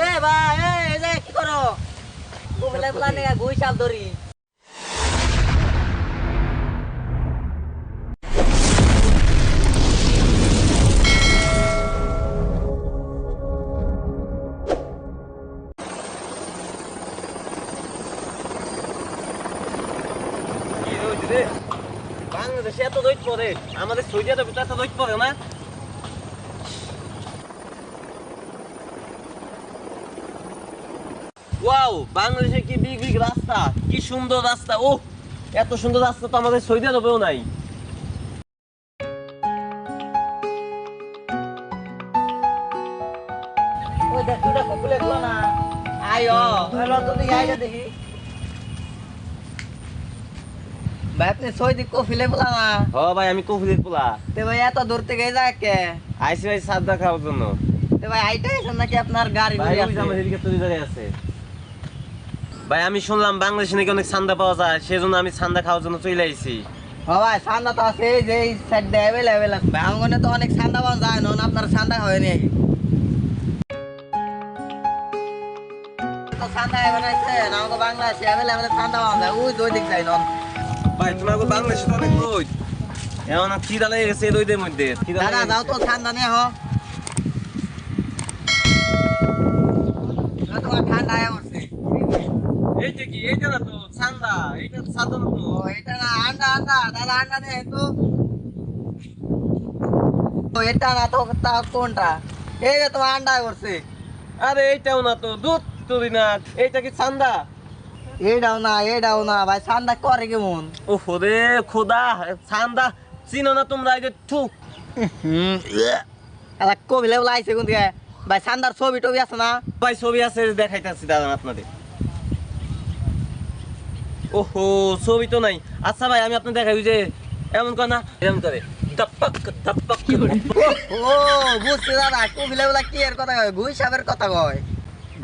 এ ভাই এই যে কি করো কুমিল্লা প্লানে গুই সাপ ধরি বাংলাদেশে এত দৈত পড়ে আমাদের সৌদি আরবে তো এত দৈত পড়ে না। ওয়াও, বাংলাদেশে কি বিগ বিগ রাস্তা, কি সুন্দর রাস্তা। ও, এত সুন্দর রাস্তা তো আমাদের সৌদি আরবেও নাই। ওই দেখ দুটা কুকুর লাগলো না আয়ো হলো তো দেখি আইটা দেখি ভাই আপনি সৌদি কফিলে বলা না হ ভাই, আমি কফিলের পোলা। তে ভাই এত দূর থেকে যায় কে আইসি ভাই সাদা খাওয়ার জন্য। তে ভাই আইটা এসেন নাকি আপনার গাড়ি ভাই ঘুরে ওই যে আমার আছে হেলিকপ্টার দাঁড়িয়ে আছে। ভাই আমি শুনলাম বাংলাদেশে নাকি অনেক চান্দা পাওয়া যায়, সেজন্য আমি চান্দা খাওয়ার জন্য চলে আইছি। ও ভাই সান্দা তো আছে এই যে এই সাইড দিয়ে অ্যাভেলেবেল আছে ভাই আঙ্গনে তো অনেক সান্দা পাওয়া যায় না আপনার সান্দা হয় নি তো সান্দা বানাইছে না আমাকে বাংলাদেশে অ্যাভেলেবেল সান্দা পাওয়া যায় ওই দুই দিক যাই নন ভাই তোমার বাংলাদেশে তো অনেক দই, এমন খিদা লেগে গেছে এই দইদের মধ্যে। দাদা যাও তো সান্দা নিয়ে হ তোমার ঠান্ডা আয়া পড়ছে এই যে কি, এইটা না তো চান্দা, এইটা তো চান্দা না তো। ও এটা না আন্ডা আন্ডা দাদা আন্ডা দে তো ও এটা না তো তা কোনটা এই যে তোমার আন্ডা করছে আরে এইটাও না তো, দুধ তুলি না। এইটা কি চান্দা? এটাও না ভাই সান্দা করে কেমন ও রে খোদা, চান্দা চিনো না তোমরা? এই যে থু। এলা কবিলে লাইছে কোন দিকে ভাই সান্দার ছবি টবি আছে না ভাই ছবি আছে, দেখাইতেছি দাদা আপনাদের। ওহো, ছবি তো নাই। আচ্ছা ভাই আমি আপনার দেখাই, ওই যে এমন করে না, এমন করে দাপ্পাক দাপ্পাক করে। ও বুঝছি দাদা কবিলে কি এর কথা কয় গুই সাপের কথা কয়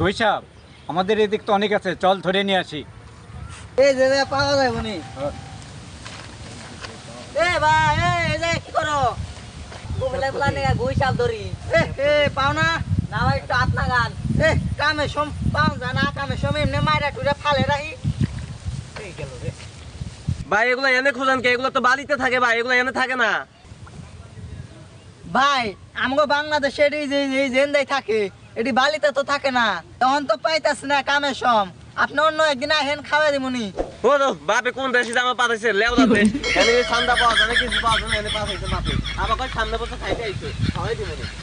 গৈসাপ আমাদের এদিক তো অনেক আছে, চল ধরে নিয়ে আসি। এই যে পাওয়া যায় বনি এ ভাই এই যে কি করো কবিলে প্লানে গুই সাপ ধরি এ পাও না না ভাই একটু হাত লাগান কামে সম পাও জানা কামে সম এমনি মাইরা টুরে ফালে রাখি এই গেল রে ভাই এগুলো এনে খোঁজান কে? এগুলো তো বাড়িতে থাকে ভাই, এগুলো এনে থাকে না। ভাই আমগো বাংলাদেশে এই জেন্দাই থাকে এটি বালিতে তো থাকে না তখন তো পাইতাছ না কামে সম আপনি অন্য একদিন আহেন খাওয়া দিমুনি ও তো বাপে কোন দেশে জামা পাঠাইছে লেওদা দেশ, এনে ঠান্ডা পাওয়া যায় না, কিছু পাওয়া যায় না, এনে পাঠাইছে বাপে। আবার কয় সামনে বছর খাইতে আইছে, খাওয়াই দিবেন।